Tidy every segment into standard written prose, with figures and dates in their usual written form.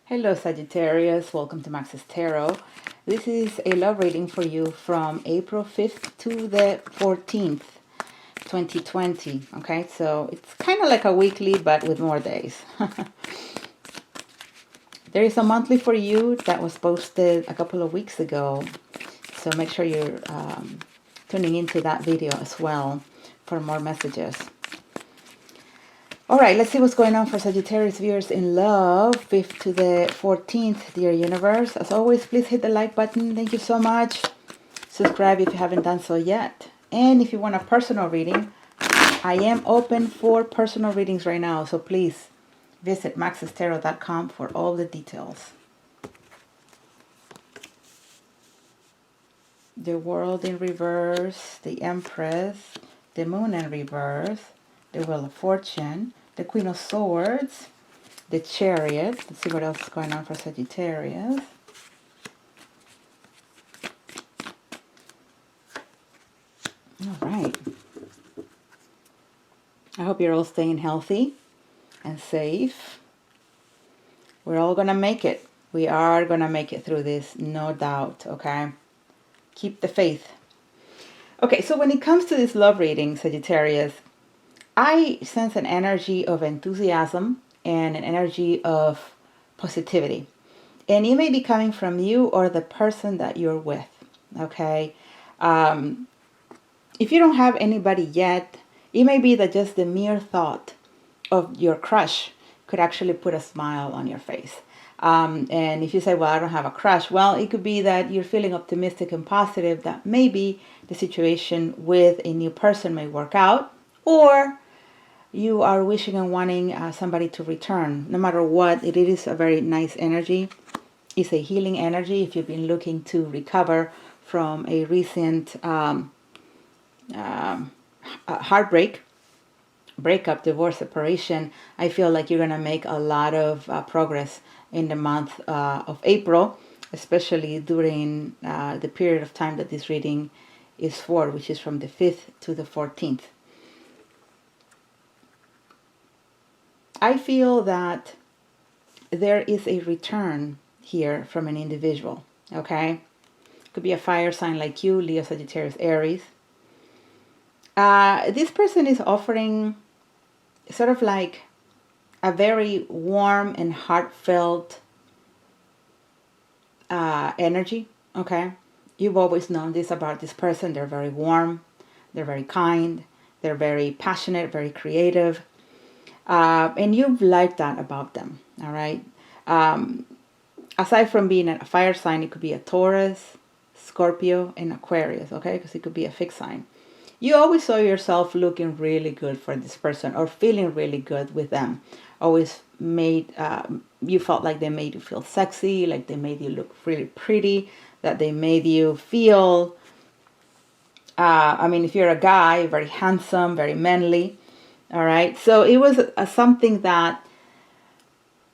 Hello Sagittarius, welcome to Max's Tarot. This is a love reading for you from April 5th to the 14th, 2020. Okay, so it's kind of like a weekly, but with more days. There is a monthly for you that was posted a couple of weeks ago. So make sure you're tuning into that video as well for more messages. All right, let's see what's going on for Sagittarius viewers in love, 5th to the 14th, dear universe. As always, please hit the like button. Thank you so much. Subscribe if you haven't done so yet. And if you want a personal reading, I am open for personal readings right now. So please visit maxestarot.com for all the details. The World in reverse, the Empress, the Moon in reverse, the Wheel of Fortune, the Queen of Swords, the Chariot. Let's see what else is going on for Sagittarius. All right. I hope you're all staying healthy and safe. We're all going to make it. We are going to make it through this, no doubt, okay? Keep the faith. Okay, so when it comes to this love reading, Sagittarius, I sense an energy of enthusiasm and an energy of positivity. And it may be coming from you or the person that you're with, okay? If you don't have anybody yet, it may be that just the mere thought of your crush could actually put a smile on your face. And if you say, well, I don't have a crush, well, it could be that you're feeling optimistic and positive that maybe the situation with a new person may work out, or you are wishing and wanting somebody to return. No matter what, it is a very nice energy. It's a healing energy. If you've been looking to recover from a recent breakup, divorce, separation, I feel like you're going to make a lot of progress in the month of April, especially during the period of time that this reading is for, which is from the 5th to the 14th. I feel that there is a return here from an individual, okay? Could be a fire sign like you, Leo, Sagittarius, Aries. This person is offering sort of like a very warm and heartfelt energy, okay? You've always known this about this person. They're very warm, they're very kind, they're very passionate, very creative. And you've liked that about them, all right? Aside from being a fire sign, it could be a Taurus, Scorpio, and Aquarius, okay? Because it could be a fixed sign. You always saw yourself looking really good for this person or feeling really good with them. Always made, you felt like they made you feel sexy, like they made you look really pretty, that they made you feel, I mean, if you're a guy, very handsome, very manly. All right, so it was something that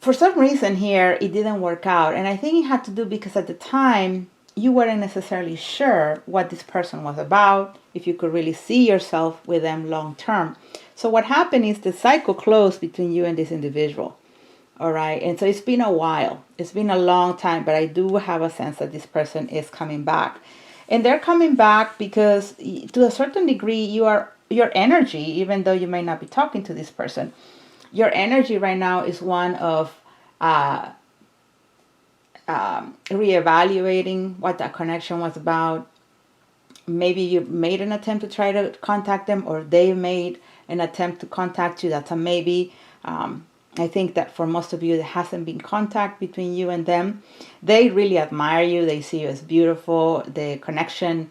for some reason here it didn't work out, and I think it had to do because at the time you weren't necessarily sure what this person was about, if you could really see yourself with them long term. So what happened is the cycle closed between you and this individual. All right, and so it's been a while, it's been a long time, but I do have a sense that this person is coming back, and they're coming back because to a certain degree your energy, even though you may not be talking to this person, your energy right now is one of reevaluating what that connection was about. Maybe you made an attempt to try to contact them, or they made an attempt to contact you. That's a maybe. I think that for most of you, there hasn't been contact between you and them. They really admire you. They see you as beautiful. The connection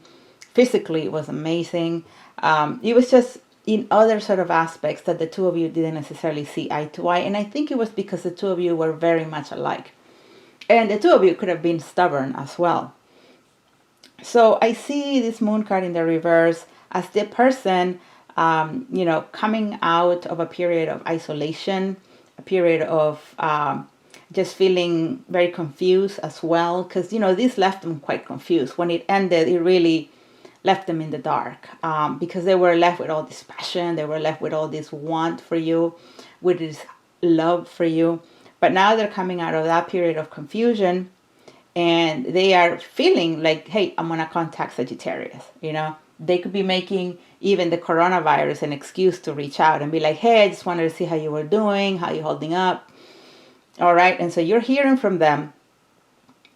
physically was amazing. It was just in other sort of aspects that the two of you didn't necessarily see eye to eye. And I think it was because the two of you were very much alike. And the two of you could have been stubborn as well. So I see this moon card in the reverse as the person, coming out of a period of isolation, a period of just feeling very confused as well. Because, this left them quite confused. When it ended, it really left them in the dark because they were left with all this passion. They were left with all this want for you, with this love for you. But now they're coming out of that period of confusion, and they are feeling like, hey, I'm going to contact Sagittarius. You know, they could be making even the coronavirus an excuse to reach out and be like, hey, I just wanted to see how you were doing, how you holding up. All right. And so you're hearing from them.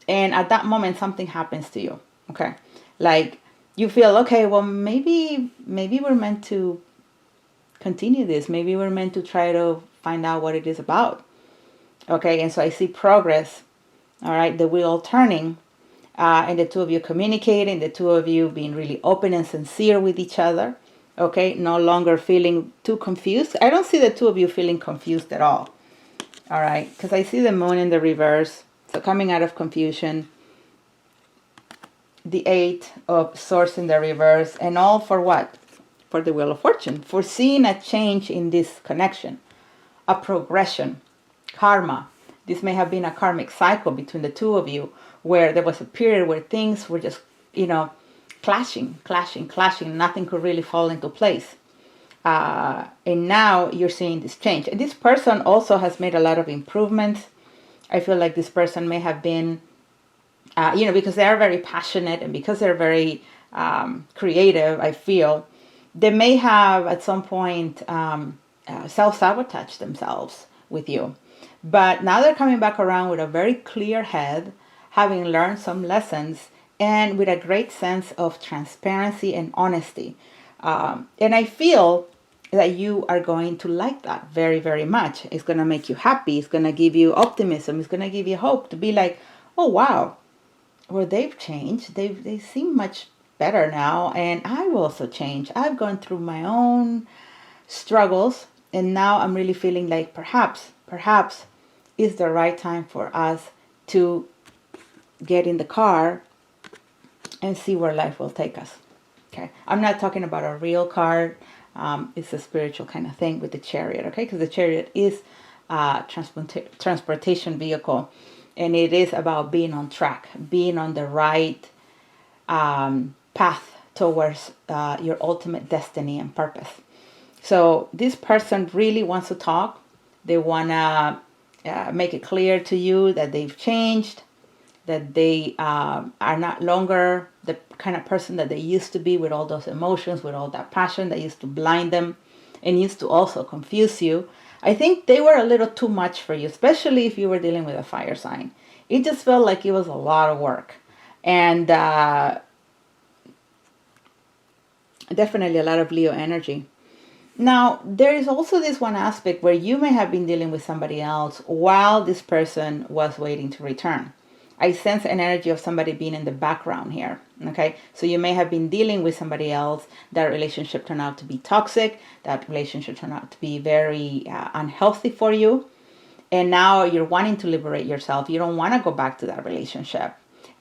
And at that moment, something happens to you. Okay. Like you feel, okay, well, maybe we're meant to continue this. Maybe we're meant to try to find out what it is about. Okay. And so I see progress. All right. The wheel turning. And the two of you communicating, the two of you being really open and sincere with each other. Okay. No longer feeling too confused. I don't see the two of you feeling confused at all. All right. Because I see the moon in the reverse. So coming out of confusion, the 8 of Swords in the reverse, and all for what? For the Wheel of Fortune, for seeing a change in this connection, a progression, karma. This may have been a karmic cycle between the two of you, where there was a period where things were just, you know, clashing. Nothing could really fall into place. And now you're seeing this change. And this person also has made a lot of improvements. I feel like this person may have been, you know, because they're very passionate and because they're very creative, I feel, they may have at some point self-sabotaged themselves with you. But now they're coming back around with a very clear head, having learned some lessons, and with a great sense of transparency and honesty. And I feel that you are going to like that very, very much. It's going to make you happy. It's going to give you optimism. It's going to give you hope to be like, oh, wow, well, they've changed. They seem much better now. And I've also changed. I've gone through my own struggles. And now I'm really feeling like perhaps is the right time for us to get in the car and see where life will take us. Okay. I'm not talking about a real car. It's a spiritual kind of thing with the chariot, okay? Because the chariot is a transportation vehicle, and it is about being on track, being on the right path towards your ultimate destiny and purpose. So this person really wants to talk. They want to make it clear to you that they've changed, that they are not longer the kind of person that they used to be, with all those emotions, with all that passion that used to blind them and used to also confuse you. I think they were a little too much for you, especially if you were dealing with a fire sign. It just felt like it was a lot of work. And definitely a lot of Leo energy. Now, there is also this one aspect where you may have been dealing with somebody else while this person was waiting to return. I sense an energy of somebody being in the background here. Okay, so you may have been dealing with somebody else. That relationship turned out to be toxic. That relationship turned out to be very unhealthy for you. And now you're wanting to liberate yourself. You don't want to go back to that relationship.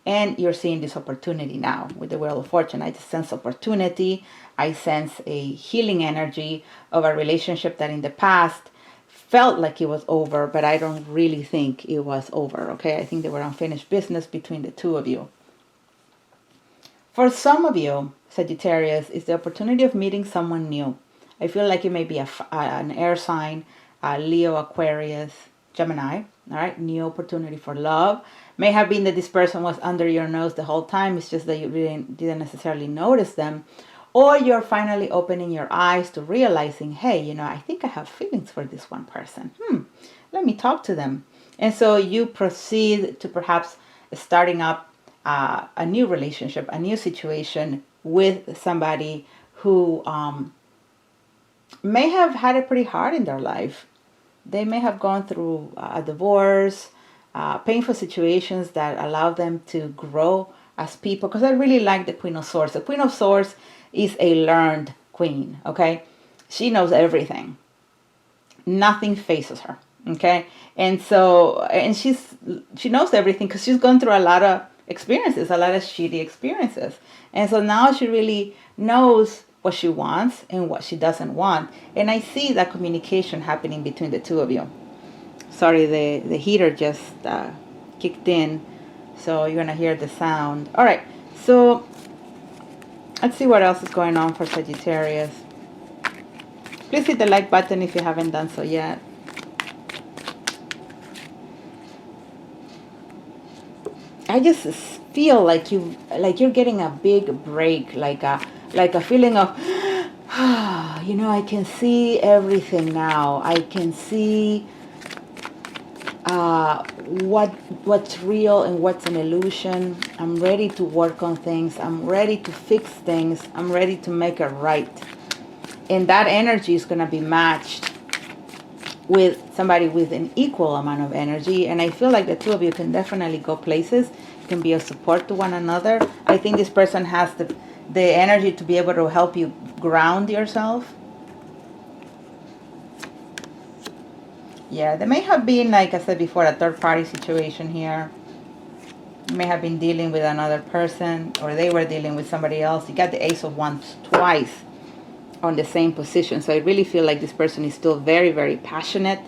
And you're seeing this opportunity now with the Wheel of Fortune. I just sense opportunity. I sense a healing energy of a relationship that in the past felt like it was over, but I don't really think it was over, okay? I think there were unfinished business between the two of you. For some of you, Sagittarius, is the opportunity of meeting someone new. I feel like it may be an air sign, Leo, Aquarius, Gemini, all right? New opportunity for love. May have been that this person was under your nose the whole time. It's just that you really didn't necessarily notice them. Or you're finally opening your eyes to realizing, hey, you know, I think I have feelings for this one person. Let me talk to them. And so you proceed to perhaps starting up a new relationship, a new situation with somebody who may have had it pretty hard in their life. They may have gone through a divorce, painful situations that allow them to grow as people. Because I really like the Queen of Swords. The Queen of Swords is a learned queen, okay? She knows everything. Nothing faces her, okay? And so, and she knows everything because she's gone through a lot of experiences, a lot of shitty experiences. And so now she really knows what she wants and what she doesn't want. And I see that communication happening between the two of you. Sorry, the heater just kicked in, so you're gonna hear the sound. All right, so let's see what else is going on for Sagittarius. Please hit the like button if you haven't done so yet. I just feel like you're getting a big break, like a feeling of, you know, I can see everything now. I can see what's real and what's an illusion. I'm ready to work on things. I'm ready to fix things. I'm ready to make it right. And that energy is going to be matched with somebody with an equal amount of energy. And I feel like the two of you can definitely go places, can be a support to one another. I think this person has the energy to be able to help you ground yourself. Yeah, there may have been, like I said before, a third party situation here. You may have been dealing with another person, or they were dealing with somebody else. You got the Ace of Wands twice on the same position. So I really feel like this person is still very, very passionate.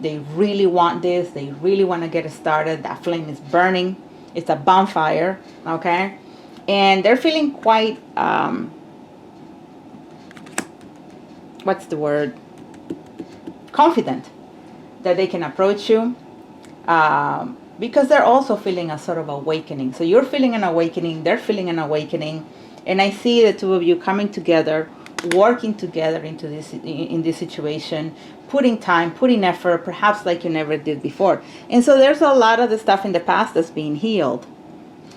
They really want this. They really want to get it started. That flame is burning. It's a bonfire, okay? And they're feeling quite, what's the word? Confident that they can approach you, because they're also feeling a sort of awakening. So you're feeling an awakening, they're feeling an awakening, and I see the two of you coming together, working together in this situation, putting time, putting effort, perhaps like you never did before. And so there's a lot of the stuff in the past that's being healed.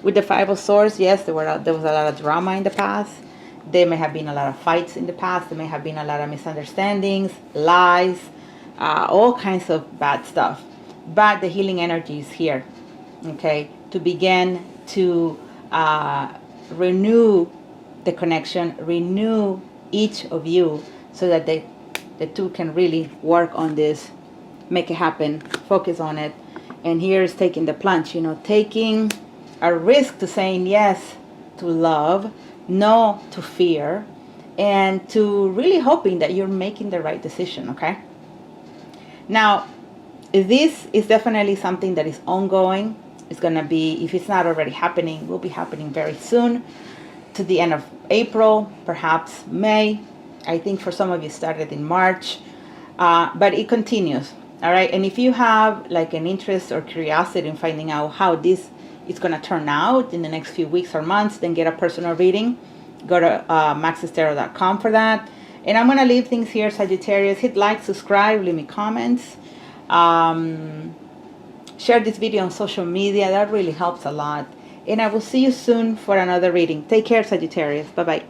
With the Five of Swords, yes, there was a lot of drama in the past. There may have been a lot of fights in the past. There may have been a lot of misunderstandings, lies, all kinds of bad stuff. But the healing energy is here, okay, to begin to renew the connection, renew each of you, so that the two can really work on this, make it happen, focus on it. And here is taking the plunge, you know, taking a risk to saying yes to love, no to fear, and to really hoping that you're making the right decision, okay? Now, this is definitely something that is ongoing. It's going to be, if it's not already happening, will be happening very soon, to the end of April, perhaps May. I think for some of you started in March, but it continues, all right? And if you have like an interest or curiosity in finding out how this is going to turn out in the next few weeks or months, then get a personal reading. Go to maxestarot.com for that. And I'm going to leave things here, Sagittarius. Hit like, subscribe, leave me comments. Share this video on social media. That really helps a lot. And I will see you soon for another reading. Take care, Sagittarius. Bye-bye.